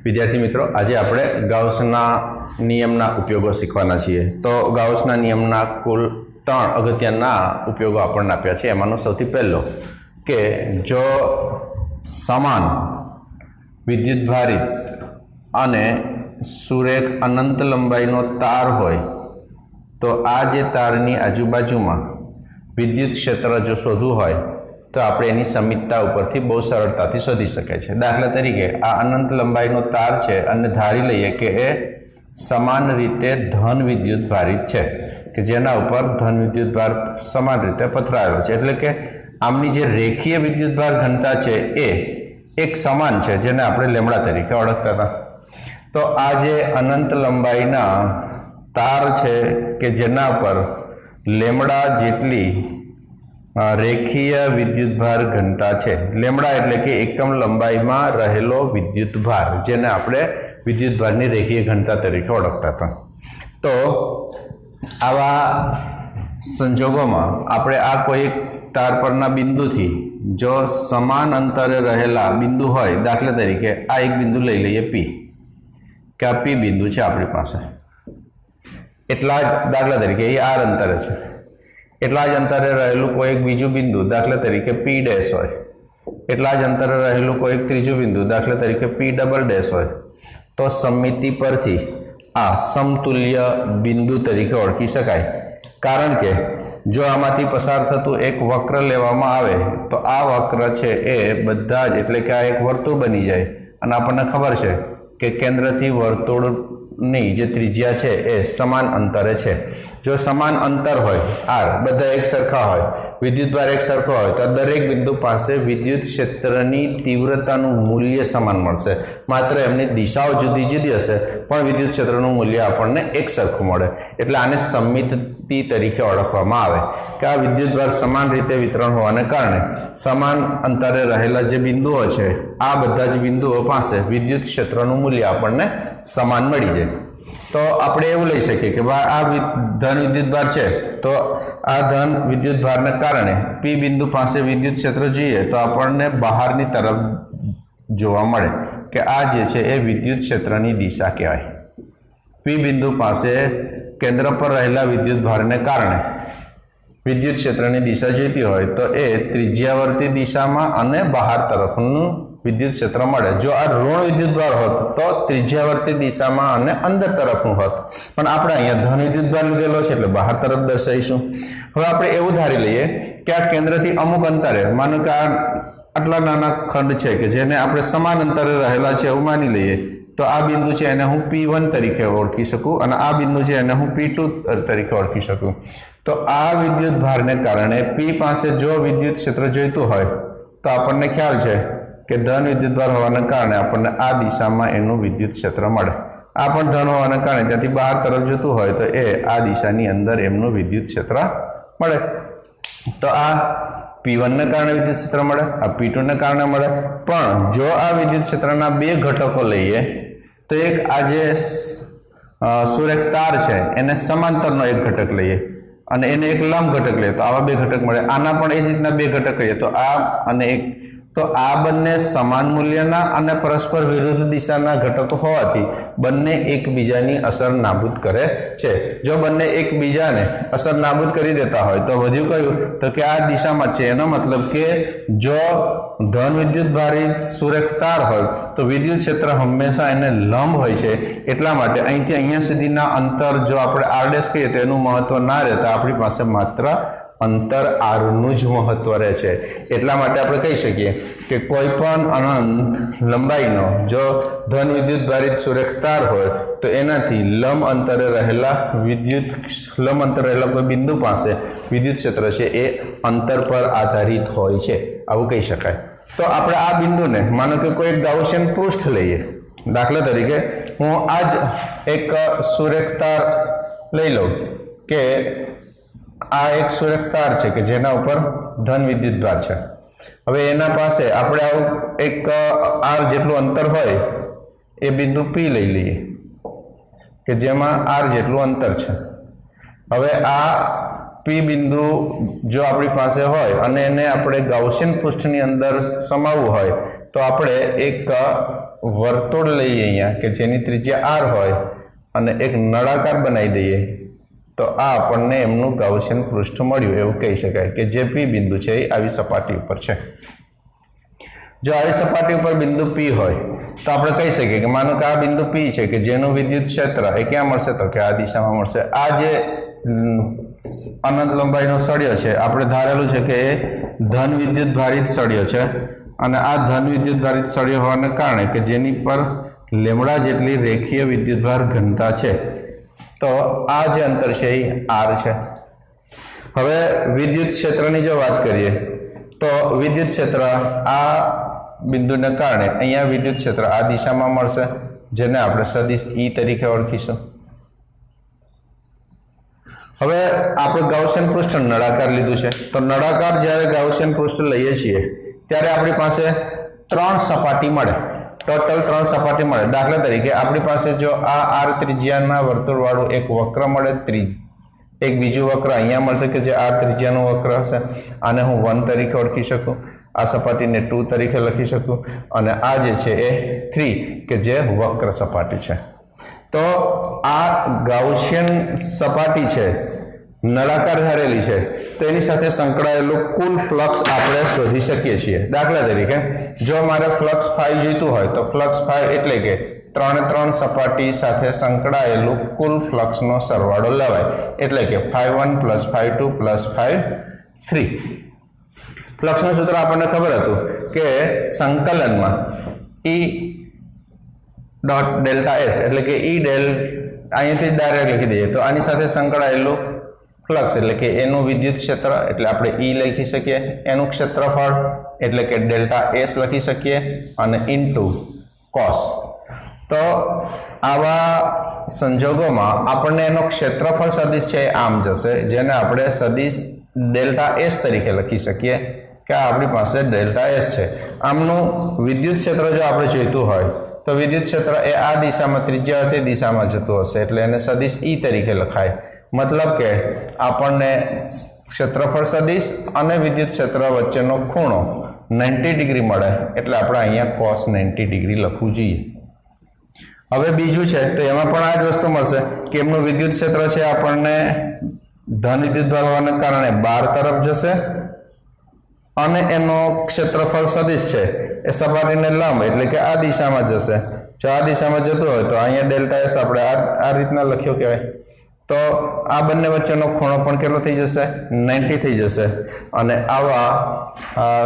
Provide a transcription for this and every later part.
विद्यार्थी मित्रों आज આપણે ગાઉસના નિયમના ઉપયોગો શીખવાના છીએ। તો ગાઉસના નિયમના કુલ 3 અગત્યના ઉપયોગો આપણને આપ્યા છે। એમાંનો સૌથી પહેલો કે જો સમાન વિદ્યુતભારિત અને સુરેખ અનંત લંબાઈનો તાર હોય તો આ જે તારની આજુબાજુમાં વિદ્યુત ક્ષેત્ર જો શોધવું હોય तो આપણે એની સમિતતા ઉપરથી બહુ સરળતાથી શોધી શકાય છે। દાખલા તરીકે આ અનંત લંબાઈનો તાર છે અને ધારી લઈએ કે એ સમાન રીતે ધન વિદ્યુત ભારિત છે કે જેના ઉપર ધન વિદ્યુત ભાર સમાન રીતે પથરાયેલો છે, એટલે કે આમની જે રેખીય વિદ્યુત ભાર ઘનતા છે એ એક સમાન છે, જેને આપણે લેમ્ડા તરીકે ઓળખતા હતા। તો આ જે અનંત લંબાઈના તાર છે કે જેના પર લેમ્ડા જેટલી रेखीय विद्युत भार घनता है। लेमड़ा एटले के एकम लंबाई में रहेलो विद्युत भार जेने आपणे विद्युत भार नी रेखीय घनता तरीके ओळखता था। तो आवा संजोगों में आपणे आ कोई तार परना बिंदु थी जो समान अंतरे रहेला बिंदु होय, दाखला तरीके आ एक बिंदु लई लईए पी के आ पी बिंदु है आपणी पासे, एटला दाखला तरीके ए आर अंतरे है, एटला ज अंतरे रहेलू कोई एक बीजू बिंदु दाखला तरीके पी डैश होय, एटला ज अंतरे रहेलू कोई एक त्रीजू बिंदु दाखला तरीके पी डबल डैश होय, तो समिति परथी आ समतुल्य बिंदु तरीके ओळखी शकाय। कारण के जो आमांथी पसार थतुं एक वक्र लेवामां आवे तो आ वक्र छे ए बधा ज एटले के आ एक वर्तुळ बनी जाय अने आपणने खबर छे के केंद्रथी वर्तुळनी जे त्रिज्या छे ए समान अंतरे छे। जो समान अंतर होय आर बधा एक सरखा होय, विद्युत भार एक सरखो होय तो दरेक बिंदु पासे विद्युत क्षेत्रनी तीव्रतानुं मूल्य समान मळशे, मात्र एमनी दिशाओ जुदी जुदी हशे पण विद्युत क्षेत्रनुं मूल्य आपणने एक सरखुं मळे। एटले आने समिति तरीके ओळखवामां आवे के आ विद्युत भार समान रीते वितरण होवाने कारणे समान अंतरे रहेला जे बिंदुओ छे आ बधा ज बिंदुओ पासे विद्युत क्षेत्रनुं मूल्य आपणने समान मळी जाय। तो आपणे एवुं लई शकीए के भाई आ धन विद्युत भार है तो आ धन विद्युत भार ने कारणे पी बिंदु पासे विद्युत क्षेत्र जोईए तो आपणने बहारनी तरफ जोवा मळे के आ जे छे ए विद्युत क्षेत्रनी दिशा कहेवाय। पी बिंदु पासे केंद्र पर रहेला विद्युत भार ने कारणे विद्युत क्षेत्रनी दिशा जोईती होय तो ए त्रिज्यावर्ती दिशा में अने बहार तरफनुं विद्युत क्षेत्र मळे। जो आ ऋण विद्युत भार होत तो त्रिज्यावर्ती दिशा में अने अंदर तरफनुं होत, पण आपणे अहींया धन विद्युत भार लीधेलो छे एटले बहार तरफ दर्शावीशुं। हवे आपणे एवुं धारी लईए के आ केंद्रथी अमुक अंतरे मानो के आटला नाना खंड छे के जेने आपणे समान अंतरे रहेला छे एवुं मानी लईए तो आ बिंदु छे एने हूँ P1 तरीके ओळखी शकूँ अने आ बिंदु छे एने हूँ P2 तरीके ओळखी शकूँ। तो आ विद्युत भार ने कारणे P पासे जो विद्युत क्षेत्र जोईतुं होय तो आपणने ख्याल छे के धन विद्युत भार होवाने कारणे आपणने आ दिशा में एनुं विद्युत क्षेत्र मळे। आ पण धन होवाने कारणे त्यांथी बहार तरफ जतुं होय तो ए आ दिशानी अंदर एमनुं विद्युत क्षेत्र मळे। तो आ P1 ने कारणे विद्युत क्षेत्र मळे, आ P2 ने कारणे मळे। पण जो आ विद्युत क्षेत्रना बे घटको लईए तो एक आ जे सुरेख तार छे एने समांतरनो एक घटक लईए अने एने एक लंब घटक लईए तो आवा बे घटक मळे। आना पण ए रीतना बे घटक लईए तो आ अने एक, तो आ बंने समान मूल्यना अने परस्पर विरुद्ध दिशाना घटको होवाथी बंने एकबीजानी असर नाबूद करे छे। जो बंने एकबीजाने असर नाबूद करी देता होय तो वध्युं कयुं तो के आ दिशामां छे, एनो मतलब के जो धन विद्युत भारित सुरेख तार होय तो विद्युत क्षेत्र हमेशा एने लंब होय छे, एटला माटे અહીંથી અહીંયા સુધીના અંતર जो આપણે r ડેશ કહીએ તો એનું મહત્વ ના રહેતા આપણી પાસે માત્ર अंतर आरનું જ મહત્વ રહે છે। એટલા માટે આપણે કહી શકીએ કે કોઈ પણ અનંત લંબાઈનો જો ધન વિદ્યુત ભારિત સુરેખ તાર હોય તો એનાથી લંબ અંતરે રહેલા કોઈ બિંદુ પાસે વિદ્યુત ક્ષેત્ર છે એ અંતર પર આધારિત હોય છે, આવું કહી શકાય। તો આપણે આ બિંદુને માનો કે કોઈ એક ગાઉસિયન પૃષ્ઠ લઈએ, દાખલા તરીકે હું આ જ એક સુરેખ તાર લઈ લઉં કે आ एक सुरेख तार है कि जेना ऊपर धन विद्युत भार है। हवे एना पासे आपणे एक आर जेटलुं अंतर होय ए बिंदु P लई लईए कि जेमां आर जेटलुं अंतर है। हवे आ P बिंदु जो आपणी पासे होय अने एने आपणे गाउसियन पृष्ठनी अंदर समावવું होय तो आपणे एक વર્તુળ લઈએ અહીંયા કે જેની ત્રિજ્યા r હોય અને એક નળાકાર બનાવી દઈએ તો આ આપણને એમનું ગાઉસિયન પૃષ્ઠ મળ્યું એવું કહી શકાય કે જે P બિંદુ છે એ આવી સપાટી ઉપર છે। જો આવી સપાટી ઉપર બિંદુ P હોય તો આપણે કહી શકીએ કે માનો કે આ બિંદુ P છે કે જેનું વિદ્યુત ક્ષેત્ર એ ક્યાં મળશે તો કે આ દિશામાં મળશે। આ જે અનંત લંબાઈનો સળિયો છે આપણે ધારેલું છે કે એ ધન વિદ્યુત ભારિત સળિયો છે અને આ ધન વિદ્યુત ભારિત સળિયો હોવાને કારણે કે જેની પર લેમડા જેટલી રેખીય વિદ્યુતભાર ઘનતા છે તો આ જે અંતર છે એ r છે। હવે વિદ્યુત ક્ષેત્રની જો વાત કરીએ તો વિદ્યુત ક્ષેત્ર આ બિંદુને કારણે અહીંયા વિદ્યુત ક્ષેત્ર આ દિશામાં મળશે જેને આપણે સદિશ E તરીકે ઓળખીશું। હવે આપણે ગાઉસિયન પૃષ્ઠ નળાકાર લીધું છે તો નળાકાર જ્યારે ગાઉસિયન પૃષ્ઠ લઈએ છીએ ત્યારે આપણી પાસે 3 સપાટી મળે, ટોટલ 3 સપાટી મળે। દાખલા તરીકે આપણી પાસે જો આ r ત્રિજ્યાના વર્તુળવાળું એક વક્ર મળે, એક બીજું વક્ર અહીંયા મળશે કે જે r ત્રિજ્યાનું વક્ર હશે, આને હું 1 તરીકે ઓળખી શકું, આ સપાટીને 2 તરીકે લખી શકું અને આ જે છે એ 3 કે જે વક્ર સપાટી છે। તો આ ગાઉસિયન સપાટી છે નળાકાર ધારેલી છે તો એની સાથે સંકળાયેલું કુલ ફ્લક્સ આપણે શોધી શકીએ છીએ। દાખલા તરીકે જો મારે ફ્લક્સ ફાઈ જોઈતું હોય તો ફ્લક્સ ફાઈ એટલે કે 3 સપાટી સાથે સંકળાયેલું કુલ ફ્લક્સનો સરવાળો લેવાય એટલે કે φ1 + φ2 + φ3। ફ્લક્સનું સૂત્ર આપણને ખબર હતું કે સંકલનમાં E ડોટ ડેલ્ટા S એટલે કે E ડેલ અહીંયાથી ડાયરેક્ટ લખી દઈએ તો આની સાથે સંકળાયેલું ફ્લક્સ એટલે કે એનું વિદ્યુત ક્ષેત્ર એટલે આપણે E લખી શકીએ, એનું ક્ષેત્રફળ એટલે કે ડેલ્ટા S લખી શકીએ અને ઇન્ટુ કોસ। તો આવા સંજોગોમાં આપણને એનો ક્ષેત્રફળ સદિશ છે આમ જશે જેને આપણે સદિશ ડેલ્ટા S તરીકે લખી શકીએ કે આપણી પાસે ડેલ્ટા S છે। આમનું વિદ્યુત ક્ષેત્ર જો આપણે જોઈતું હોય તો વિદ્યુત ક્ષેત્ર એ આ દિશામાં ત્રિજ્યાવર્તી દિશામાં જતું હશે એટલે એને સદિશ E તરીકે લખાય। મતલબ કે આપણને ક્ષેત્રફળ સદિશ અને વિદ્યુત ક્ષેત્ર વચ્ચેનો ખૂણો 90 ડિગ્રી મળે એટલે આપણે અહીંયા cos 90 ડિગ્રી લખવું જોઈએ। હવે બીજું છે તો એમાં પણ આ જ વસ્તુ મળશે કે એમનું વિદ્યુત ક્ષેત્ર છે આપણને ધન વિદ્યુતભાર હોવાને કારણે 12 તરફ જશે અને એનો ક્ષેત્રફળ સદિશ છે એ સપાટીને લંબ એટલે કે આ દિશામાં જશે। જો આ દિશામાં જતું હોય તો અહીંયા ડેલ્ટા S આપણે આ રીતના લખ્યો કહેવાય તો આ બંને વચ્ચેનો ખૂણો પણ કેટલો થઈ જશે 90 થઈ જશે અને આવા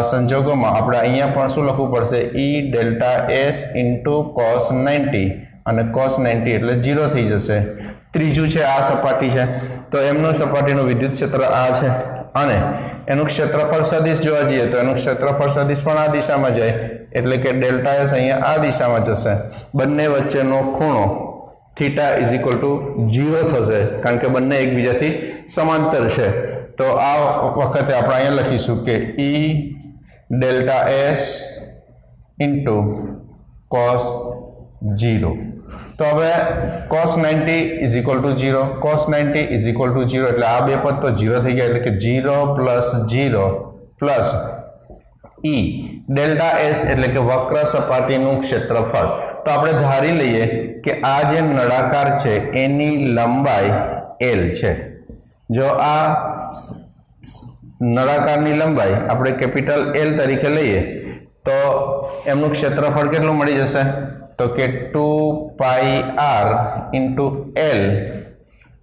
સંજોગોમાં આપણે અહીંયા પણ શું લખવું પડશે E delta S into cos 90 અને cos 90 એટલે 0 થઈ જશે। ત્રીજું છે આ સપાટી છે તો એમનું સપાટીનું વિદ્યુત ક્ષેત્ર આ છે અને એનું ક્ષેત્રફળ સદિશ જોવા જઈએ તો એનું ક્ષેત્રફળ સદિશ પણ આ દિશામાં જાય એટલે કે ડેલ્ટા S અહીંયા આ દિશામાં જશે। બંને વચ્ચેનો ખૂણો થીટા = 0 થશે કારણ કે બંને એકબીજાથી સમાંતર છે। તો આ વખતે આપણે અહીંયા લખીશું કે E delta S into cos 0। તો હવે cos 90 = 0, cos 90 = 0 એટલે આ બે પદ તો 0 થઈ ગયા એટલે કે 0 + 0 પ્લસ E ડેલ્ટા S એટલે કે વક્ર સપાટીનું ક્ષેત્રફળ। તો આપણે ધારી લઈએ કે આ જે નળાકાર છે એની લંબાઈ L છે। જો આ નળાકારની લંબાઈ આપણે કેપિટલ L તરીકે લઈએ તો એમનું ક્ષેત્રફળ કેટલું મળી જશે તો કે 2πr × L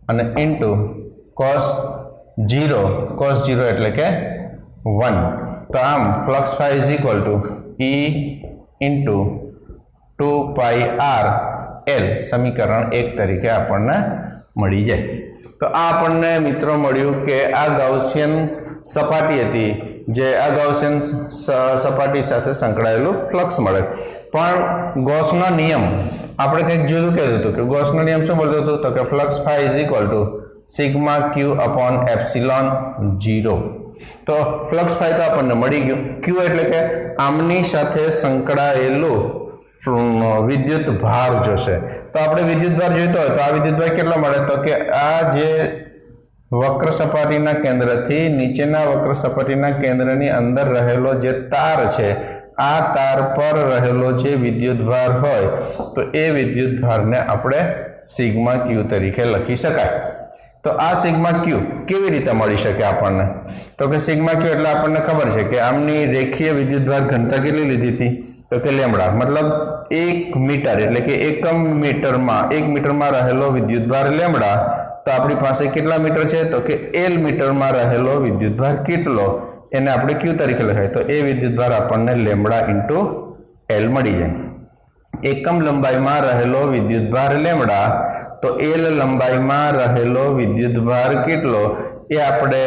અને ઇન્ટુ cos 0 એટલે કે 1। તો આમ ફ્લક્સ φ = E × 2πr L સમીકરણ 1 તરીકે આપણને મળી જાય। તો આ આપણને મિત્રો મળ્યું કે આ ગાઉસિયન સપાટી હતી જે આ ગાઉસિયન સપાટી સાથે સંકળાયેલું ફ્લક્સ મળે। પણ ગોસનો નિયમ આપણે કંઈક જુદું કહેતું હતું કે ગોસનો નિયમ શું બોલતો હતો તો કે ફ્લક્સ φ = σq/ε0। તો ફ્લક્સ φ તો આપણને મળી ગયું। q એટલે કે આમની સાથે સંકળાયેલું વિદ્યુત ભાર જોશે। તો આપણે વિદ્યુત ભાર જોઈતો હોય તો આ વિદ્યુત ભાર કેટલો મળે તો કે આ જે વક્ર સપાટીના કેન્દ્રથી નીચેના વક્ર સપાટીના કેન્દ્રની અંદર રહેલો જે તાર છે आ तार पर रहेलो जे विद्युतभार होय तो ए विद्युतभारने आपणे सिग्मा क्यू तरीके लखी शकाय। तो आ सिग्मा क्यू केवी रीते मळी शके आपणने? तो के सिग्मा क्यू एटले आपणने खबर छे के आमनी रेखीय विद्युतभार घनता केटली लीधी थी? तो के लेमड़ा, मतलब 1 मीटर एटले के एकम मीटर में 1 मीटर में रहेलो विद्युतभार लेमड़ा। तो अपनी पास केटला मीटर है? तो कि एल मीटर में रहेलो विद्युतभार केटलो एने आपणे क्यू तरीके लखाय। तो ए विद्युतभार आपणने लेमड़ा इंटू एल मळी जाय। एकम लंबाई में रहेलो विद्युतभार लेमड़ा तो एल लंबाई में रहेलो विद्युतभार केटलो ए आपणे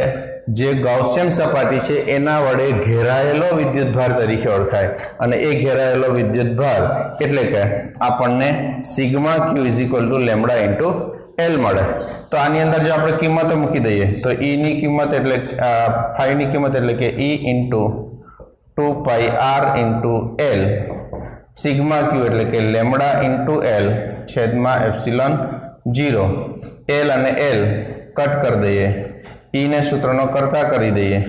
जे गॉसियन सपाटी छे एना वडे घेरायेलो विद्युतभार तरीके ओळखाय अने ए घेरायेलो विद्युतभार एटले के आपणने sigma Q is equal to lambda into L मळे। तो आनी अंदर जो आपणे किंमतो मूकी दईए तो ई नी किंमत एटले फाई नी किंमत एटले के E into 2 pi r into L sigma Q एटले के लेमड़ा इंटू एल छेद में एप्सिलॉन 0 एल अने एल कट कर दईए ई ने सूत्रनो करता करी दईए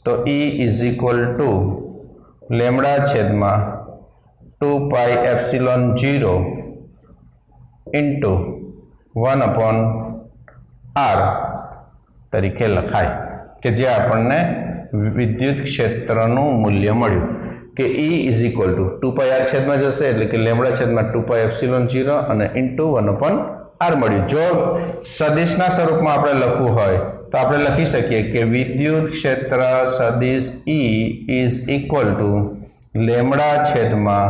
तो E is equal to lambda छेद में 2 pi epsilon 0 into 1 upon r तरीके लखाय के जे आपने विद्युत क्षेत्रनु मूल्य मळ्युं के E is equal to 2 pi r छेद में जशे एटले के लेमड़ा छेद में 2 पाई एप्सिलॉन 0 अने इंटू 1 अपॉन आर मळ्युं। जो सदिशना स्वरूप में आपणे लखવું होय तो आपणे लखी सकीए के विद्युत क्षेत्र सदिश E is equal to lambda छेद में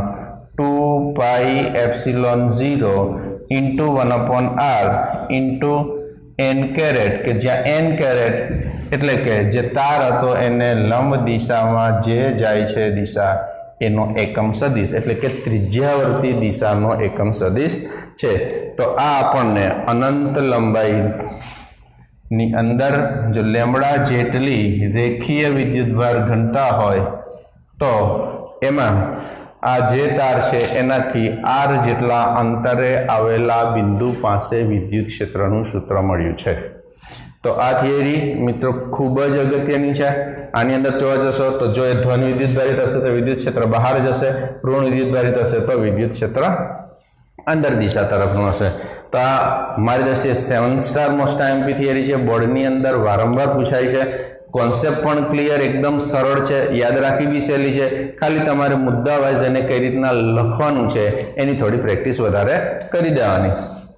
2 pi epsilon 0 into 1 upon r into n caret के ज्यां एन कैरेट एटले के जे तार हतो एने लंब दिशा में जे जाय छे दिशा एनो एकम सदिश एटले के त्रिज्यावर्ती दिशानो एकम सदिश छे। तो आ आपणने अनंत लंबाई नी अंदर जो लेमड़ा जेटली रेखीय विद्युतभार घनता होय तो एमां आ जे तार छे एनाथी आर जेटला अंतरे आवेला बिंदु पासे विद्युत क्षेत्रनु सूत्र मळ्युं छे। तो आ थियरी मित्रों खूब ज अगत्यनी है। आनी अंदर जोवा जशो तो जो धन विद्युतभारित हशे तो विद्युत क्षेत्र बहार जशे, ऋण विद्युतभारित हशे तो विद्युत क्षेत्र अंदर दिशा तरफनुं हशे। तो आ मारी दृष्टिए 7 स्टार मोस्ट आईएमपी थियरी है। बोर्डनी अंदर वारंवार पूछाय छे। कॉन्सेप्ट पण क्लियर एकदम सरल है, याद राखी भी सहेली है। खाली तमारे मुद्दा वाइज एने कई रीतना लखवानुं छे एनी थोड़ी प्रेक्टिस वधारे करी देवानी।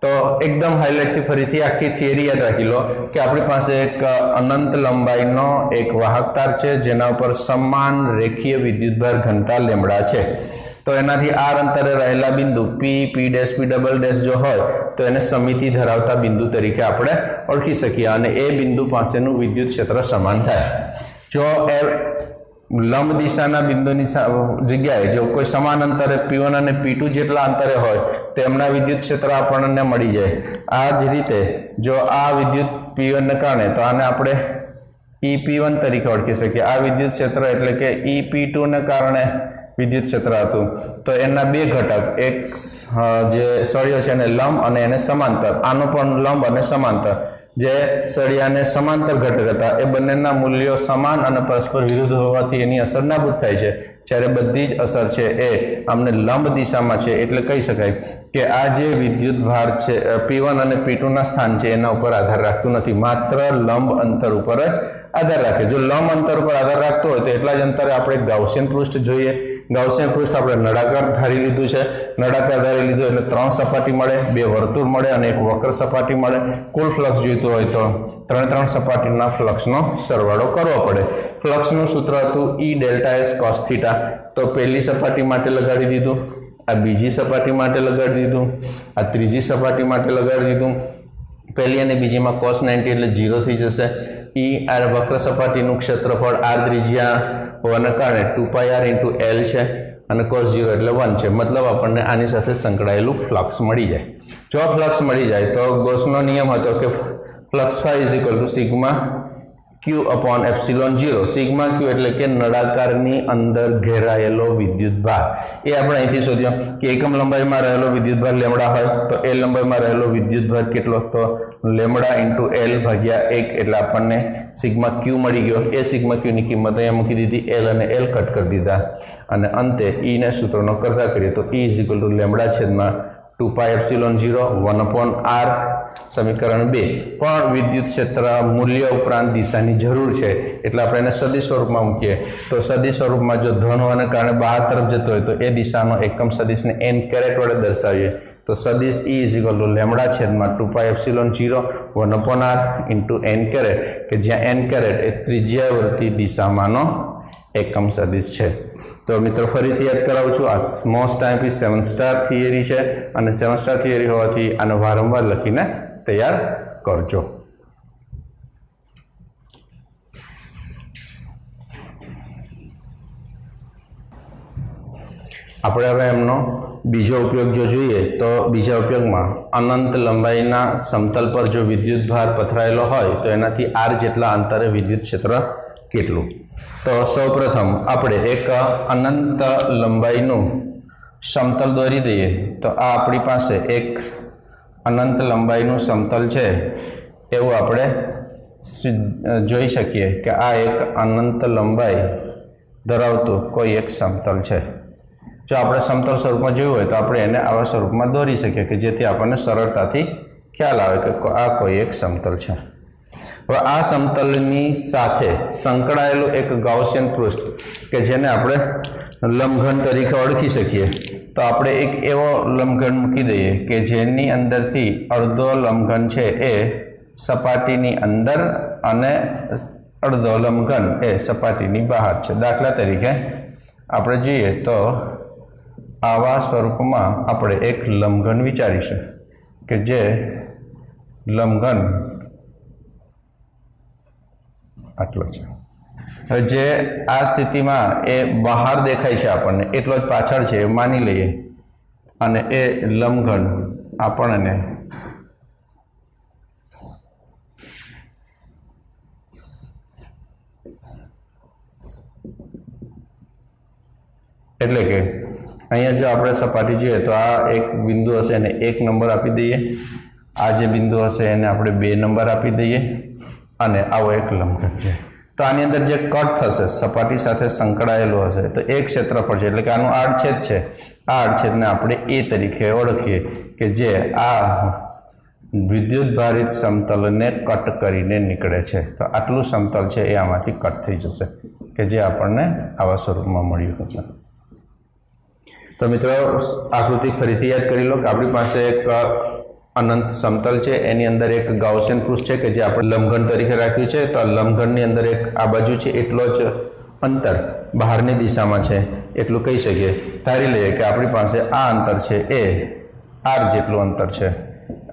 तो एकदम हाईलाइट थी फरीथी आखी थियरी याद राखी लो कि अपनी पास एक अनंत लंबाई नो एक वाहक तार है जेना पर समान रेखीय विद्युतभार घनता लेमड़ा है। तो एनाथी आर अंतरे रहेला बिंदु P P dash P double dash जो होय तो एने समिति धरावता बिंदु तरीके आपणे ओळखी सकीए अने ए बिंदु पासेनुं विद्युत क्षेत्र समान थाय। जो लंब दिशाना बिंदुनी जग्याए जो कोई समान अंतरे P1 અને P2 જેટલા અંતરે હોય તેમના વિદ્યુત ક્ષેત્ર આપણને મળી જાય। આ જ રીતે જો આ વિદ્યુત P1 ને કારણે તો આને આપણે EP1 તરીકે ઓળખી શકીએ। આ વિદ્યુત ક્ષેત્ર એટલે કે EP2 ને કારણે विद्युत क्षेत्र हतुं तो एना बे घटक एक जे सळियो छे एने लंब अने एने समांतर आनो पण लंब अने समांतर जे सळियाने समांतर घटक हता ए बंनेना मूल्यो समान अने परस्पर विरुद्ध होवाथी एनी असर नाबूद थाय छे। ज्यारे बधी ज असर छे ए अमने लंब दिशामां छे एटले कही शकाय के आ जे विद्युत भार छे P1 अने P2 ना स्थान छे एना उपर आधार राखतुं नथी, मात्र लंब अंतर उपर ज आधार राखे। जो लंब अंतर पर आधार राखतो होय तो एटला ज अंतरे आपणे गाउसियन पृष्ठ जोईए। गाउसियन पृष्ठ आपणे नळाकार धारी लीधुं छे। नळाकार धारी लीधुं એટલે 3 सपाटी मळे, 2 वर्तुळ मळे અને एक वक्र सपाटी मळे। कुल फ्लक्स जोईतो होय तो 3 सपाटीना फ्लक्सनो सरवाळो करवो पड़े। फ्लक्सनुं सूत्र हतुं E delta S cos theta. तो पहली सपाटी माटे लगाड़ी दीधुं, आ बीजी सपाटी माटे लगाड़ी दीधुं, आ त्रीजी सपाटी माटे लगाड़ी दीधुं। पहली अने बीजी में cos 90 एटले 0 थी जशे। ई आ वक्र सपाटीनुं क्षेत्रफळ r त्रिज्या होवाने कारणे 2 पाई r इंटू l छे अने cos 0 एटले 1 छे। मतलब आपणे आनी साथे संकळायेलुं फ्लक्स मळी जाय। जो फ्लक्स मळी जाय तो गॉसनो नियम हतो के flux phi is equal to sigma Q upon epsilon 0 sigma Q એટલે કે નળાકારની અંદર ઘેરાયેલો વિદ્યુતભાર એ આપણે અહીંથી શોધ્યો કે એકમ લંબાઈમાં રહેલો વિદ્યુતભાર લેમડા હોય તો L લંબાઈમાં રહેલો વિદ્યુતભાર કેટલો તો લેમડા * L ભાગ્યા 1 એટલે આપણને સિગ્મા Q મળી ગયો એ સિગ્મા Q ની કિંમત અહીંયા મૂકી દીધી L અને L કટ કરી દીધા અને અંતે E ને સૂત્રનો કરતા કરીએ તો E = લેમડા છેદમાં 2 પાઈ એપ્સિલોન 0 1 अपॉन r समीकरण 2 पण विद्युत क्षेत्र मूल्य उपरांत दिशानी जरूर है એટલે આપણે એને સદિશ સ્વરૂપમાં મૂકીએ તો સદિશ સ્વરૂપમાં જો ધન હોવાને કારણે બહાર તરફ જતો હોય તો એ દિશાનો એકમ સદિશને n કેરેટ વડે દર્શાવીએ તો સદિશ E = લેમડા છેદમાં 2 pi epsilon 0 1 upon r * n caret કે જ્યાં n કેરેટ એ ત્રિજ્યાવર્તી દિશામાંનો એકમ સદિશ છે तो मित्रों फरीथी याद करावुं छुं आ मोस्ट आईएमपी 7 स्टार थियरी है और 7 स्टार थियरी होवाथी आने वारंवार लखीने तैयार करजो। આપણે હવે એમનો બીજો ઉપયોગ જો જોઈએ તો બીજા ઉપયોગમાં અનંત લંબાઈના સમતલ પર જો વિદ્યુતભાર પથરાયેલો હોય તો એનાથી r જેટલા અંતરે વિદ્યુત ક્ષેત્ર કેટલું તો સૌપ્રથમ આપણે એક અનંત લંબાઈનું સમતલ દોરી દઈએ તો આ આપણી પાસે એક અનંત લંબાઈનું સમતલ છે એવું આપણે જોઈ શકીએ કે આ એક અનંત લંબાઈ ધરાવતું કોઈ એક સમતલ છે જો આપણે સમતલ સ્વરૂપમાં જોયું હોય તો આપણે એને આવા સ્વરૂપમાં દોરી શકીએ કે જેથી આપણને સરળતાથી ખ્યાલ આવે કે આ કોઈ એક સમતલ છે। હવે આ સમતલની સાથે સંકળાયેલું એક ગાઉસિયન પૃષ્ઠ કે જેને આપણે લંબઘન તરીકે ઓળખી શકીએ તો આપણે એક એવો લંબઘન મૂકી દઈએ કે જેની અંદરથી અડધો લંબઘન છે એ સપાટીની અંદર અને અડધો લંબઘન એ સપાટીની બહાર છે। દાખલા તરીકે આપણે જોઈએ તો આવા સ્વરૂપમાં આપણે એક લંબઘન વિચારીશું કે જે લંબઘન આટલો છે। હવે જે આ સ્થિતિમાં એ બહાર દેખાય છે આપણને એટલો જ પાછળ છે માની લઈએ અને એ લંબઘન આપણને એટલે કે અહીંયા જો આપણે સપાટી જોઈએ તો આ એક બિંદુ હશે એને 1 નંબર આપી દઈએ આ જે બિંદુ હશે એને આપણે 2 નંબર આપી દઈએ અને આવો એક લંબઘન છે તો આની અંદર જે કટ થશે સપાટી સાથે સંકળાયેલું હશે તો એક ક્ષેત્રફળ છે એટલે કે આનું આડછેદ છે આ આડછેદને આપણે એ તરીકે ઓળખીએ કે જે આ વિદ્યુત ભારિત સમતલને કટ કરીને નીકળે છે તો આટલું સમતલ છે એ આમાંથી કટ થઈ જશે કે જે આપણને આવા સ્વરૂપમાં મળ્યું હશે। तो मित्रों आकृति फरीथी याद करी लो कि अपनी पास एक अनंत समतल है एनी अंदर एक गाउसियन पृष्ठ है कि जे आपणे लंबघन तरीके राख्युं छे तो लंबघननी अंदर एक आ बाजू है एटलो ज अंतर बहारनी दिशा में है एटलुं कही शकीए। धारी लईए कि अपनी पास आ अंतर है ए आर जेटलुं अंतर है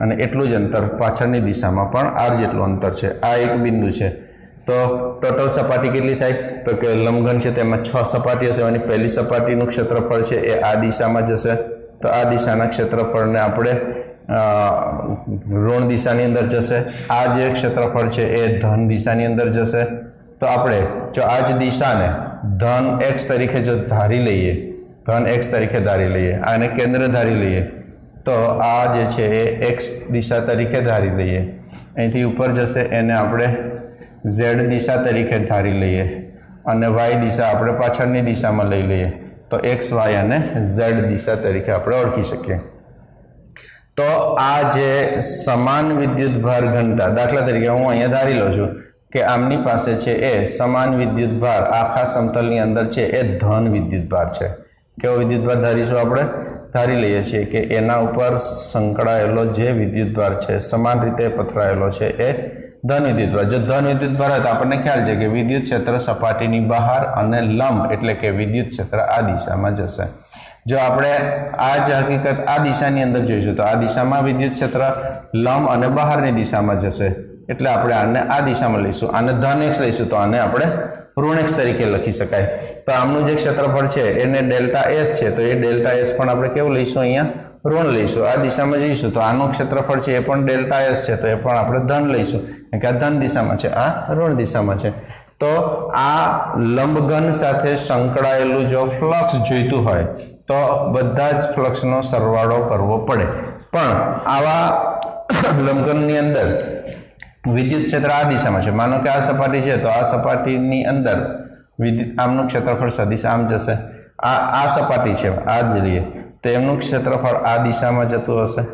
अने एटलुं ज अंतर पाछळनी दिशा में पण आर जेटलुं अंतर है। आ एक बिंदु है तो टोटल सपाटी केटली थाय तो कि लंबघन है तेमां 6 सपाटी हशे एनी पहली सपाटीनुं क्षेत्रफळ छे ए आ दिशामां जशे तो आ दिशाना क्षेत्रफळने आपणे ऋण दिशानी अंदर जशे आ जे क्षेत्रफळ छे ए धन दिशानी अंदर जशे तो आपणे जो आ ज दिशाने धन x तरीके जो धारी लईए धन x तरीके धारी लईए आने केंद्र धारी लईए तो आ जे छे ए x दिशा तरीके धारी लईए અહીંથી ઉપર જશે એને આપણે z दिशा तरीके धारी लीए और y दिशा अपने पाछळनी दिशा में लई लीए तो x y और z दिशा तरीके આપણે ઓળખી શકીએ। तो आ जे समान विद्युत भार घनता दाखला तरीके हूँ अहींया धारी लઉં છું कि आमनी पासे छे ए समान विद्युत भार आखा समतलनी अंदर छे ए धन विद्युत भार छे। केवो विद्युत भार धारीशुं आपणे धारी लईए छीए कि एना उपर संकळायेलो जे विद्युत भार छे समान रीते पथरायेलो छे ए धन विद्युत भार। जो धन विद्युत भार है तो आपने ख्याल है कि विद्युत क्षेत्र सपाटीनी बहार अने लंब एटले के विद्युत क्षेत्र आ दिशा में जशे। जो आपणे आज हकीकत आ दिशानी अंदर जोईशुं तो आ दिशा में विद्युत क्षेत्र लंब अने बहारनी दिशा में जशे એટલે આપણે આને આ દિશામાં લઈશું, આને ધન x લઈશું તો આને આપણે ઋણ x તરીકે લખી શકાય। તો આમનું જે ક્ષેત્રફળ છે એને ડેલ્ટા s છે, તો એ ડેલ્ટા s પણ આપણે કેવું લઈશું, અહીંયા ઋણ લઈશું। આ દિશામાં જઈશું તો આનું ક્ષેત્રફળ છે એ પણ ડેલ્ટા s છે, તો એ પણ આપણે ધન લઈશું, કારણ કે આ ધન દિશામાં છે, આ ઋણ દિશામાં છે। તો આ લંબઘન સાથે સંકળાયેલું જો ફ્લક્સ જોઈતું હોય તો બધા જ ફ્લક્સનો સરવાળો કરવો પડે, પણ આવા લંબઘનની અંદર વિદ્યુત ક્ષેત્ર આ દિશામાં છે। માનો કે આ સપાટી છે તો આ સપાટીની અંદર વિદ્યુત આમનું ક્ષેત્રફળ સદિશ આમ જશે, આ સપાટી છે આ જ લઈએ તો એમનું ક્ષેત્રફળ આ દિશામાં જતું હશે,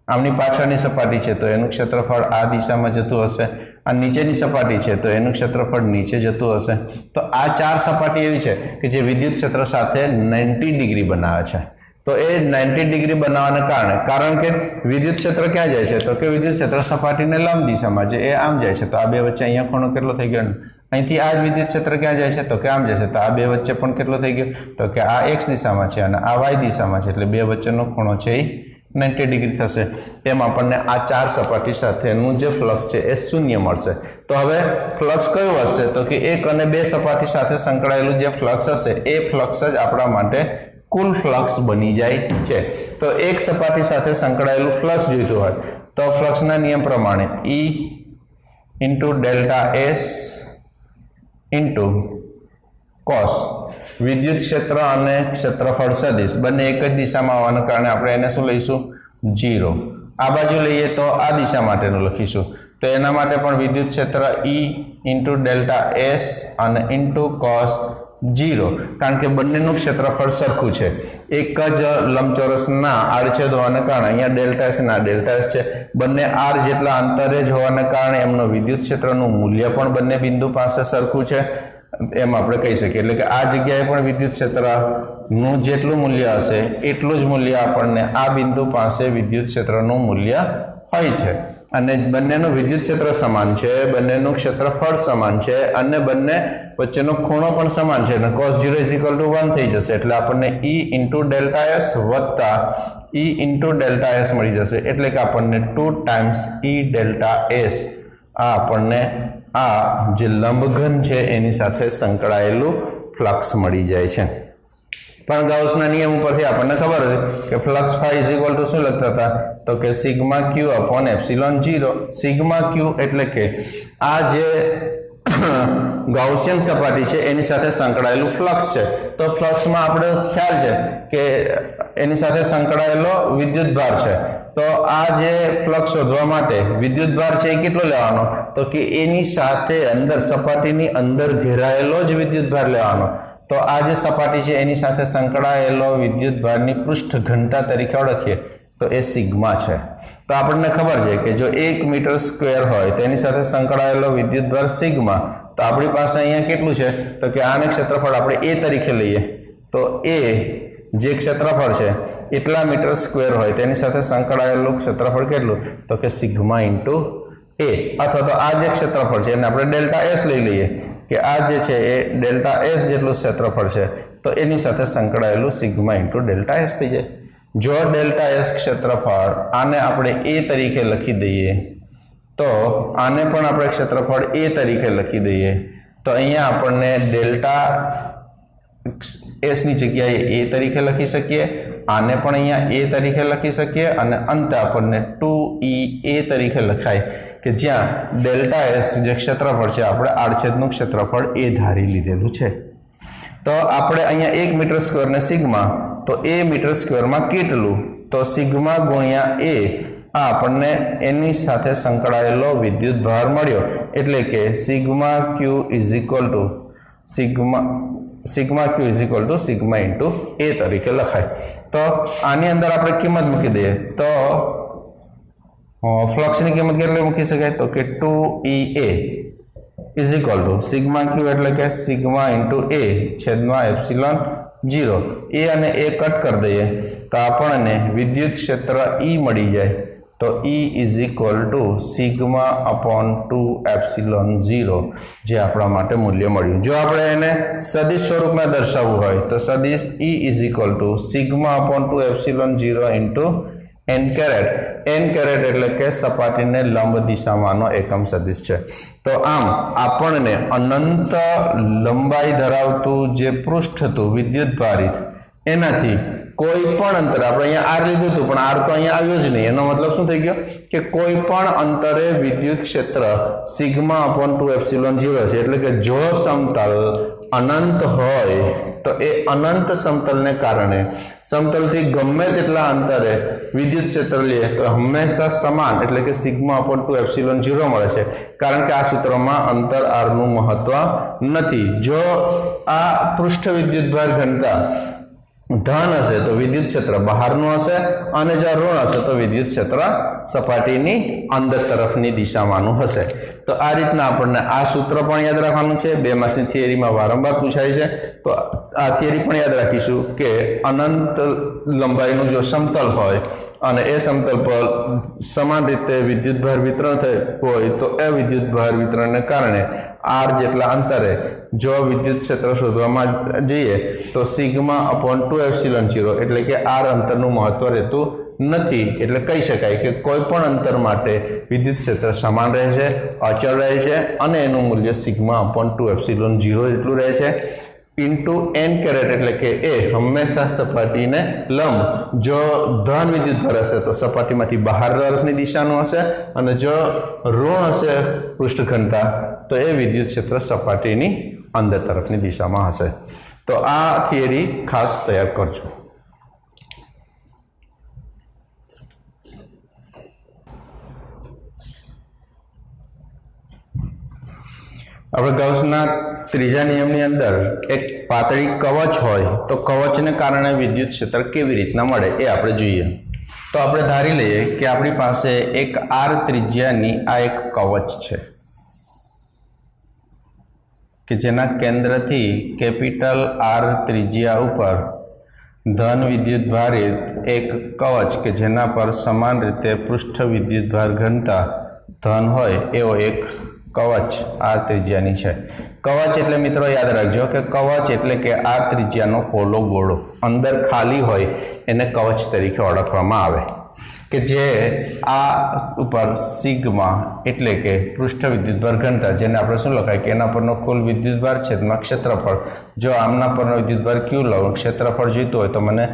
આમની પાછળની સપાટી છે તો એનું ક્ષેત્રફળ આ દિશામાં જતું હશે, આ નીચેની સપાટી છે તો એનું ક્ષેત્રફળ નીચે જતું હશે। તો આ ચાર સપાટી એવી છે કે જે વિદ્યુત ક્ષેત્ર સાથે 90 ડિગ્રી બનાવે છે। તો એ 90 ડિગ્રી બનાવવાને કારણે, કારણ કે વિદ્યુત ક્ષેત્ર ક્યાં જાય છે તો કે વિદ્યુત ક્ષેત્ર સપાટીને લંબ દિશામાં છે, એ આમ જાય છે, તો આ બે વચ્ચે અહીંયા ખૂણો કેટલો થઈ ગયો, અહીંથી આ જ વિદ્યુત ક્ષેત્ર ક્યાં જાય છે તો કે આમ જાય છે, તો આ બે વચ્ચે પણ કેટલો થઈ ગયો તો કે આ x દિશામાં છે અને આ y દિશામાં છે, એટલે બે વચ્ચેનો ખૂણો છે એ 90 ડિગ્રી થશે। એમ આપણને આ ચાર સપાટી સાથેનું જે ફ્લક્સ છે એ શૂન્ય મળશે। તો હવે ફ્લક્સ કયું વધશે તો કે એક અને બે સપાટી સાથે સંકળાયેલું જે ફ્લક્સ હશે એ ફ્લક્સ જ આપણા માટે કુલ ફ્લક્સ બની જાય છે। તો એક સપાટી સાથે સંકળાયેલું ફ્લક્સ જોઈતું હોય તો ફ્લક્સના નિયમ પ્રમાણે E into delta S into cos વિદ્યુત ક્ષેત્ર અને ક્ષેત્રફળ સદિશ બંને એક જ દિશામાં આવવાના કારણે આપણે એને શું લઈશું 0। આ બાજુ લઈએ તો આ દિશા માટેનું લખીશું, તો એના માટે પણ વિદ્યુત ક્ષેત્ર E ઇન્ટુ ડેલ્ટા S અને ઇન્ટુ કોસ 0, કારણ કે બંનેનું ક્ષેત્રફળ સરખું છે, એક જ લંબચોરસના આડછેદ હોવાને કારણે અહીંયા ડેલ્ટા S ના ડેલ્ટા S છે, બંને r જેટલા અંતરે જ હોવાને કારણે એમનું વિદ્યુત ક્ષેત્રનું મૂલ્ય પણ બંને બિંદુ પાસે સરખું છે, એમ આપણે કહી શકીએ। એટલે કે આ જગ્યાએ પણ વિદ્યુત ક્ષેત્રનું જેટલું મૂલ્ય હશે એટલું જ મૂલ્ય આપણને આ બિંદુ પાસે વિદ્યુત ક્ષેત્રનું મૂલ્ય હોય છે, અને બંનેનું વિદ્યુત ક્ષેત્ર સમાન છે, બંનેનું ક્ષેત્રફળ સમાન છે અને બંને વચ્ચેનો ખૂણો પણ સમાન છે, અને cos 0 = 1 થઈ જશે, એટલે આપણને E ઇન્ટુ ડેલ્ટા S વત્તા E ઇન્ટુ ડેલ્ટા S મળી જશે, એટલે કે આપણને 2 ટાઈમ્સ E ડેલ્ટા S આ આપણને આ જે લંબઘન છે એની સાથે સંકળાયેલું ફ્લક્સ મળી જાય છે। પણ ગાઉસના નિયમ ઉપરથી આપણને ખબર હતી કે ફ્લક્સ ફાઈ = શું લખતા હતા તો કે સિગ્મા ક્યુ અપોન એપ્સિલોન 0। સિગ્મા ક્યુ એટલે કે આ જે ગાઉસિયન સપાટી છે એની સાથે સંકળાયેલું ફ્લક્સ છે, તો ફ્લક્સમાં આપણે ખ્યાલ છે કે એની સાથે સંકળાયેલો વિદ્યુત ભાર છે, તો આ જે ફ્લક્સ શોધવા માટે વિદ્યુત ભાર છે એ કેટલો લેવાનો તો કે એની સાથે અંદર સપાટીની અંદર ઘેરાયેલો જ વિદ્યુત ભાર લેવાનો। તો આ જે સપાટી છે એની સાથે સંકળાયેલો વિદ્યુત ભારની પૃષ્ઠ ઘનતા તરીકે ઓળખીએ તો એ સિગ્મા છે। તો આપણને ખબર છે કે જો 1 મીટર સ્ક્વેર હોય તેની સાથે સંકળાયેલો વિદ્યુત ભાર સિગ્મા, તો આપણી પાસે અહીંયા કેટલું છે તો કે આને ક્ષેત્રફળ આપણે a તરીકે લઈએ, તો a જે ક્ષેત્રફળ છે એટલા મીટર સ્ક્વેર હોય તેની સાથે સંકળાયેલું ક્ષેત્રફળ કેટલું તો કે સિગ્મા ઇન્ટુ a, અથવા તો આ જે ક્ષેત્રફળ છે એને આપણે ડેલ્ટા S લઈ લઈએ કે આ જે છે એ ડેલ્ટા S જેટલું ક્ષેત્રફળ છે, તો એની સાથે સંકળાયેલું સિગ્મા ઇન્ટુ ડેલ્ટા S થઈ જાય। જો ડેલ્ટા S ક્ષેત્રફળ આને આપણે a તરીકે લખી દઈએ તો આને પણ આપણે ક્ષેત્રફળ a તરીકે લખી દઈએ, તો અહીંયા આપણને ડેલ્ટા S ની જગ્યાએ a તરીકે લખી શકીએ, આને પણ અહીંયા a તરીકે લખી શકીએ, અને અંતે આપણને 2EA તરીકે લખાય કે જ્યાં ડેલ્ટા S જે ક્ષેત્રફળ છે આપણે આડછેદનું ક્ષેત્રફળ a ધારી લીધેલું છે। તો આપણે અહીંયા 1 મીટર સ્ક્વેરને સિગ્મા, તો a મીટર સ્ક્વેરમાં કેટલું તો સિગ્મા ગુણ્યા a આ આપણને એની સાથે સંકળાયેલો વિદ્યુત ભાર મળ્યો, એટલે કે sigma Q sigma into a તરીકે લખાય। તો આની અંદર આપણે કિંમત મૂકી દઈએ તો ફ્લક્સની કિંમત કેટલી મૂકી શકાય તો કે 2EA સિગ્મા ક્યુ એટલે કે સિગ્મા ઇન્ટુ a છેદમાં એપ્સિલોન 0। a અને a કટ કરી દઈએ તો આપણને વિદ્યુત ક્ષેત્ર E મળી જાય, તો E સિગ્મા અપોન 2 એપ્સિલોન 0 જે આપણા માટે મૂલ્ય મળ્યું। જો આપણે એને સદિશ સ્વરૂપમાં દર્શાવવું હોય તો સદિશ E sigma upon 2 epsilon 0 into n caret एटले के सपाटी ने लंब दिशा में एकम सदिश है। तो आम आपने अनंत लंबाई धरावतु जे पृष्ठ हतुं विद्युत भारित एनाथी कोईपण अंतर आपणे अहींया आर लीधुं हतुं पण आर तो अहींया आव्यो ज नहीं। एनो मतलब शुं थई गयो के कोईपण अंतरे विद्युत क्षेत्र सिग्मा अपॉन 2 एप्सिलॉन 0 छे। एटले के जो समतल अनंत होय तो ए अनंत समतल ने कारणे समतल थी गमे तेटला अंतरे विद्युत क्षेत्र लीए तो हमेशा समान एटले के सिग्मा अपॉन 2 एप्सिलॉन 0 मळे छे। कारण के आ सूत्रमां अंतर आर नुं महत्व नथी। जो आ पृष्ठ विद्युत भार घनता धन हशे तो विद्युत क्षेत्र बहारनुं हशे अने जो ऋण हशे तो विद्युत क्षेत्र सपाटीनी अंदर तरफनी दिशामांनुं हशे। तो आ रीतना आपणे आ सूत्र पण याद राखवानुं छे। 2 मार्क्सनी थियरीमां वारंवार पूछाय छे तो आ थियरी पण याद राखीशुं के अनंत लंबाईनुं जो समतल होय અને એ समतल पर समान रीते विद्युत भार वितरण थयुं होय तो ए विद्युत भार वितरणने कारणे आर जेटला अंतरे जो विद्युत क्षेत्र शोधवामां जईए तो सिग्मा अपॉन 2 एप्सिलॉन 0 एटले के आर अंतरनुं महत्व रहेतुं नथी। एटले कही शकाय के कोईपण अंतर माटे विद्युत क्षेत्र समान रहे छे, अचल रहे छे अने एनुं मूल्य सिग्मा अपॉन 2 एप्सिलॉन 0 जेटलुं रहे छे इंटू n कैरेट एटले के ए हमेशा सपाटी ने लंब जो धन विद्युत भार हशे तो सपाटी मांथी बहार तरफनी दिशानुं हशे अने जो ऋण हशे पृष्ठ घनता तो ए विद्युत क्षेत्र सपाटीनी अंदर तरफनी दिशामां हशे। तो आ थियरी खास तैयार करजो। આપણે ગાઉસના ત્રીજા નિયમની અંદર એક પાતળી કવચ હોય તો કવચને કારણે વિદ્યુત ક્ષેત્ર કેવી રીતના મળે એ આપણે જોઈએ। તો આપણે ધારી લઈએ કે આપણી પાસે એક આર ત્રિજ્યાની આ એક કવચ છે કે જેના કેન્દ્રથી કેપિટલ આર ત્રિજ્યા ઉપર ધન વિદ્યુત ભારિત એક કવચ કે જેના પર સમાન રીતે પૃષ્ઠ વિદ્યુત ભાર ઘનતા ધન હોય એવો એક कवच आर त्रिज्यानी है। कवच एटले मित्रों याद रखजो कि कवच एटले के आर त्रिज्यानो पोलो गोळो अंदर खाली होय एने कवच तरीके ओळखवामां आवे के जे आ उपर सिग्मा एटले के पृष्ठ विद्युत भार घनता जेने आपणे शुं लखाय के एना परनो कुल विद्युत भार छेदमां क्षेत्रफळ जो आमना परनो विद्युत भार क्यू लઉં क्षेत्रफळ जोईतुं होय तो मने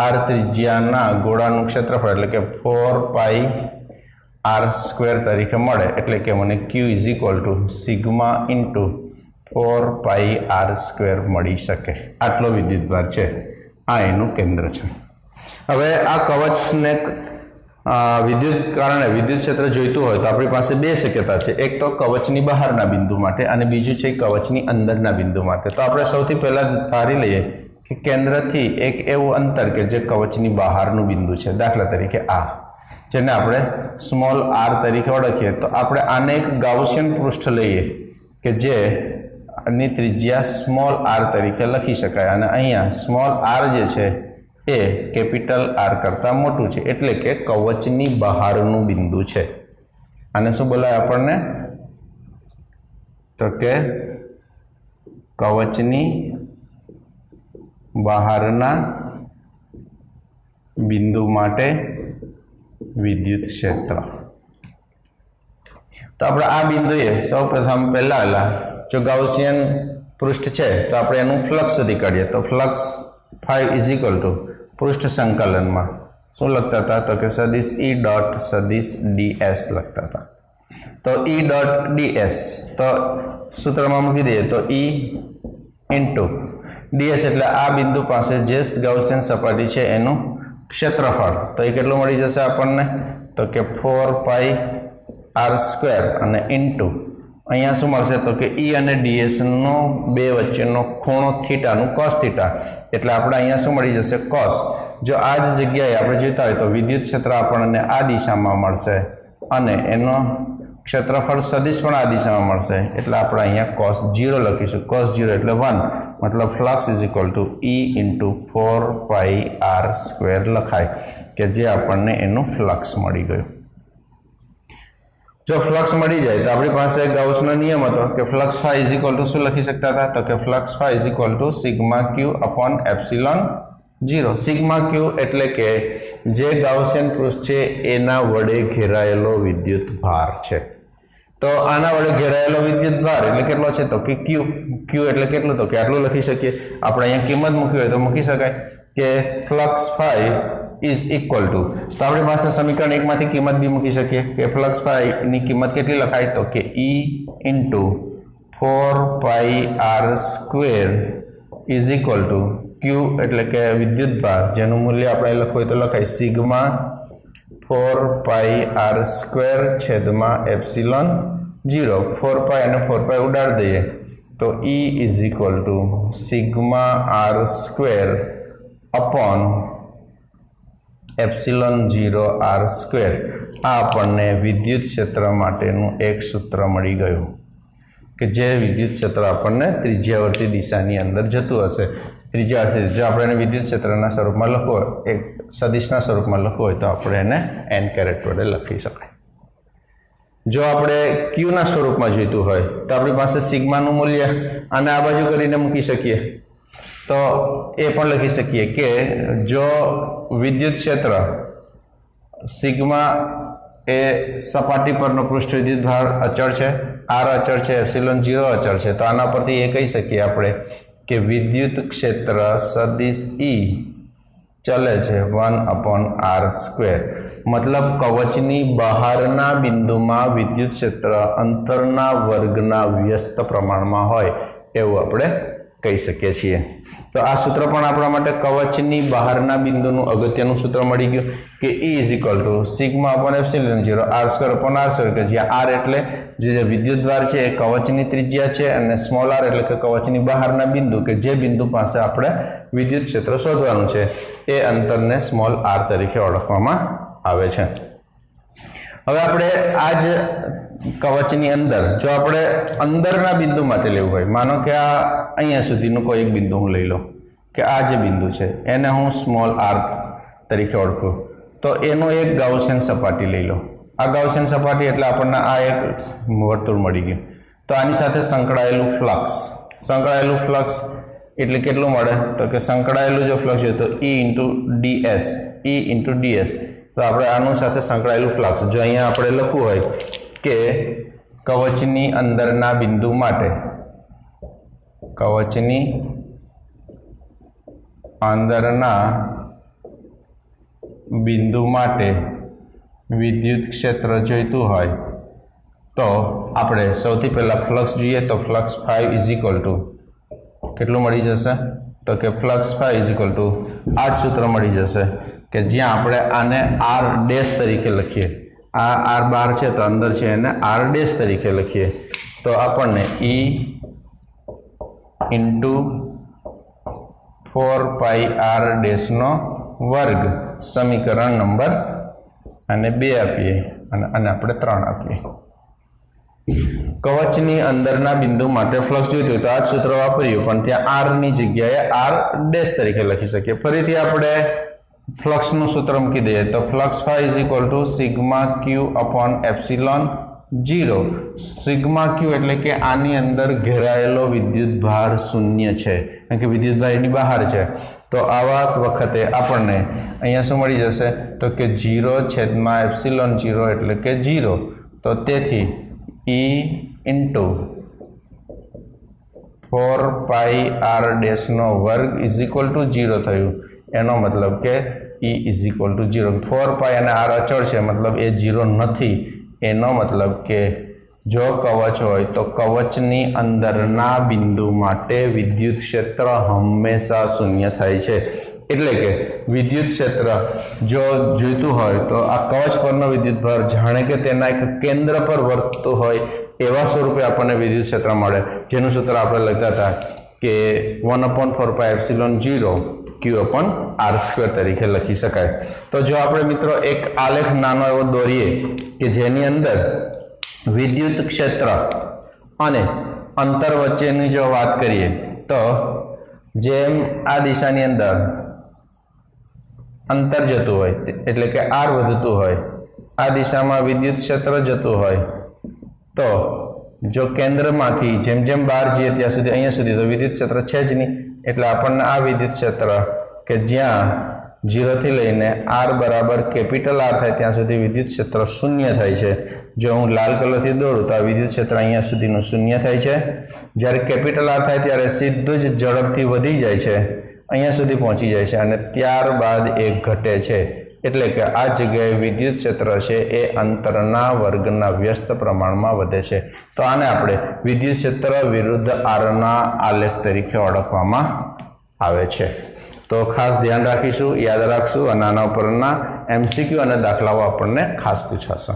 आर त्रिज्याना गोळानुं क्षेत्रफळ एटले के 4 पाई आर स्क्वेर तरीके मळे एटले के मने Q is equal to sigma into 4 pi r square मळी शके। आटलो विद्युत भार छे आ एनुं केंद्र छे। हवे आ कवचने विद्युत कारणे विद्युत क्षेत्र जोईतुं होय तो आपणी पासे बे शक्यता छे। एक तो कवचनी बहारना बिंदु माटे अने बीजुं छे कवचनी अंदरना बिंदु माटे। तो आपणे सौथी पहेला धारी लईए कि केंद्रथी एक एवुं अंतर के जे कवचनी बहारनुं बिंदु छे। दाखला तरीके आ जेने आपणे स्मॉल आर तरीके ओळखीए तो आपणे आने एक गाउसियन पृष्ठ लईए के जे नी त्रिज्या स्मॉल आर तरीके लखी शकाय अने अहींया स्मॉल आर जे छे ए केपिटल आर करता मोटुं छे एटले के कवचनी बहारनुं बिंदु छे। आने शुं बोलाय आपणने तो के कवचनी बहारना बिंदु माटे विद्युत क्षेत्र। तो अपने आ बिंदुए सौ प्रथम पहला जो गाउसियन पृष्ठ है तो आप फ्लक्स शोधी काढ़ीए। तो flux phi is equal to पृष्ठ संकलन में शू लगता था तो कि सदिश ई डॉट सदिश डी एस लगता था। तो ई डॉट डी एस तो सूत्र में मूकी दीए तो ई इंटू डी एस एटले आ बिंदु पास जे गाउसियन सपाटी है एनु क्षेत्रफल। तो ये केटलुं मळी जशे आपणने तो कि 4 पाई आर स्क्वेर अने इंटू अहींया शुं मळशे तो कि ई अने डीएस नो बे वच्चेनो खूणो थीटानुं कॉस थीटा एटले आपणे अहींया शुं मळी जशे कॉस। जो आ ज जग्याए आपणे जोईता होय तो विद्युत क्षेत्र आपणने आ दिशामां मळशे अने एनो क्षेत्रफल सदिश पण आ दिशा में मळशे एटले आपणे अहींया cos 0 लखीशुं। cos 0 एटले 1 मतलब flux is equal to E into 4 pi r square लखाय के जे आपणने एनुं फ्लक्स मळी गयुं। जो फ्लक्स मळी जाए तो आपणी पासे गाउसनो नियम हतो कि flux phi is equal to शुं लखी शकता था तो कि flux phi is equal to sigma Q upon epsilon 0 sigma Q એટલે કે જે ગાઉસિયન પૃષ્ઠ છે એના વડે ઘેરાયેલો વિદ્યુત ભાર છે। તો આના વડે ઘેરાયેલો વિદ્યુત ભાર એટલે કેટલો છે તો કે ક્યુ ક્યુ એટલે કેટલું તો કે આટલું લખી શકીએ આપણે અહીંયા કિંમત મૂકવી હોય તો મૂકી શકાય કે flux phi is equal to તો આપણી પાસે સમીકરણ 1 માંથી કિંમત બી મૂકી શકીએ કે ફ્લક્સ ફાઈ ની કિંમત કેટલી લખાય તો કે E into 4 pi r square is equal to Q એટલે કે વિદ્યુત ભાર જેનું મૂલ્ય આપણે લખવું હોય તો લખાય સિગ્મા 4 પાઈ r સ્ક્વેર છેદમાં એપ્સિલોન 0 4 પાઈ અને 4 પાઈ ઉડાડી દઈએ તો E is equal to sigma r square upon epsilon 0 r square आ आपने विद्युत क्षेत्र माटेनु एक सूत्र मळी गयुं कि जे विद्युत क्षेत्र आपने त्रिज्यावर्ती दिशानी अंदर जतुं हशे त्रिज्यावर्ती जो आपणे विद्युत क्षेत्रना स्वरूपमां लखवुं होय एक सदिशना स्वरूपमां लखवुं होय तो आपणे एने n कैरेट वडे लखी शकाय। जो आपणे q ना स्वरूपमां जोईतुं होय तो आपणी पासे सिग्मानुं मूल्य आने आ बाजु करीने मूकी शकीए तो ये पण लखी सकीए कि जो विद्युत क्षेत्र सिग्मा ए सपाटी परनो पृष्ठ विद्युत भार अचल है आर अचल है एप्सिलॉन 0 अचल है तो आना परथी ये कही सकीए आपणे कि विद्युत क्षेत्र सदिश E चले छे 1/r स्क्वेर मतलब कवचनी बहारना बिंदुमां विद्युत क्षेत्र अंतरना वर्गना व्यस्त प्रमाणमां होय एवुं आपणे कही सकीए छीए। तो आ सूत्र पण आपणा माटे कवचनी बहारना बिंदुनुं अगत्यनुं सूत्र मळी गयुं कि E is equal to sigma upon epsilon 0 r square upon r square के ज्यां r एटले जे विद्युत भार छे ए कवचनी त्रिज्या छे अने स्मॉल r एटले के कवचनी बहारना बिंदु के जे बिंदु पासे आपणे विद्युत क्षेत्र शोधवानुं छे ए अंतरने स्मॉल r तरीके ओळखवामां आवे छे। हवे आपणे आज कवचनी अंदर जो आपणे अंदरना बिंदु माटे लेवुं होय मानो के आ अहींया सुधीनुं कोई एक बिंदु हुं लई लઉं के आ जे बिंदु छे एने हुं स्मॉल r तरीके ओळखुं तो एनो एक गाउसियन सपाटी लई लो आ गाउसियन सपाटी एटले आपणने आ एक वर्तुळ मळी गयुं तो आनी साथे संकळायेलुं फ्लक्स एटले केटલું મળે तो के संकळायेलुं जो फ्लक्स छे तो E इंटू ds तो आपणे आनु साथे संकळायेलुं फ्लक्स जो अहींया आपणे लखવું હોય के कवचनी अंदरना बिंदु माटे कवचनी अंदरना बिंदु माटे विद्युत क्षेत्र जोईतुं होय तो आपणे सौथी पहेला फ्लक्स जोईए तो फ्लक्स 5 इज इक्वल टू केटલું મળી જશે तो के फ्लक्स 5 इज इक्वल टू आ सूत्र मળી જશે કે જ્યાં આપણે આને r ડેશ તરીકે લખીએ आ r बार है तो अंदर है r डैश तरीके लखीए तो आपने E इंटू 4 पाई r डैश नो वर्ग समीकरण नंबर अने 2 आपीए अने आपणे 3 आपीए। कवचनी अंदरना बिंदु माटे फ्लक्स जोईतुं होय तो आ सूत्र वापर्युं पण त्यां r नी जग्याए r डैश तरीके लखी शकीए। फरीथी आपणे फ्लक्स नु सूत्र मूकी दઈએ तो flux 5 is equal to sigma Q upon epsilon 0 sigma Q एटले के आनी अंदर घेरायेलो विद्युत भार शून्य छे कारण के विद्युत भार एनी बहार छे तो आवा वखते आपणे अहींया शुं मळी जशे तो के 0 छेदमां एप्सिलॉन 0 एटले के 0 तो तेथी E इंटू 4 पाई r डैश नो वर्ग इज इक्वल टू 0 थयुं एनो मतलब के E इज इक्वल टू 0 4 पाई अने r अचल है मतलब ए 0 नहीं एनो मतलब के जो कवच होय तो कवचनी अंदरना बिंदु माटे विद्युत क्षेत्र हमेशा शून्य थाय छे एटले के विद्युत क्षेत्र जो जोईतुं होय तो आ कवच परनो विद्युत भार जाणे के तेना एक केंद्र पर वर्ततो होय एवा स्वरूपे आपणे विद्युत क्षेत्र मळे जेनुं सूत्र आपणे लखता हता के 1/4 पाई epsilon 0 Q upon r square तरीके लखी शकाय। तो जो आपणे मित्रों एक आलेख नानो एवो दोरीए कि जेनी अंदर विद्युत क्षेत्र अने अंतर वच्चेनी जो बात करिए तो जेम आ दिशानी अंदर अंतर जतुं होय एटले के r वधतुं होय आ दिशामां विद्युत क्षेत्र जतुं होय तो जो केंद्र मांथी जेम जेम बहार जईए त्यां सुधी अहींया सुधी तो विद्युत क्षेत्र छे ज नहीं एटले आपणने आ विद्युत क्षेत्र કે જ્યાં 0 થી લઈને r બરાબર કેપિટલ R થાય ત્યાં સુધી વિદ્યુત ક્ષેત્ર શૂન્ય થાય છે। જો હું લાલ કલરથી દોરું તો આ વિદ્યુત ક્ષેત્ર અહીંયા સુધીનું શૂન્ય થાય છે। જ્યારે કેપિટલ R થાય ત્યારે સીધું જ ઝડપથી વધી જાય છે, અહીંયા સુધી પહોંચી જાય છે અને ત્યારબાદ એ ઘટે છે। એટલે કે આ જગ્યાએ વિદ્યુત ક્ષેત્ર છે એ અંતરના વર્ગના વ્યસ્ત પ્રમાણમાં વધે છે। તો આને આપણે વિદ્યુત ક્ષેત્ર વિરુદ્ધ આરના આલેખ તરીકે ઓળખવામાં આવે છે। તો ખાસ ધ્યાન રાખીશું, યાદ રાખશું અને આના ઉપરના MCQ અને દાખલાઓ આપણને ખાસ પૂછાશે।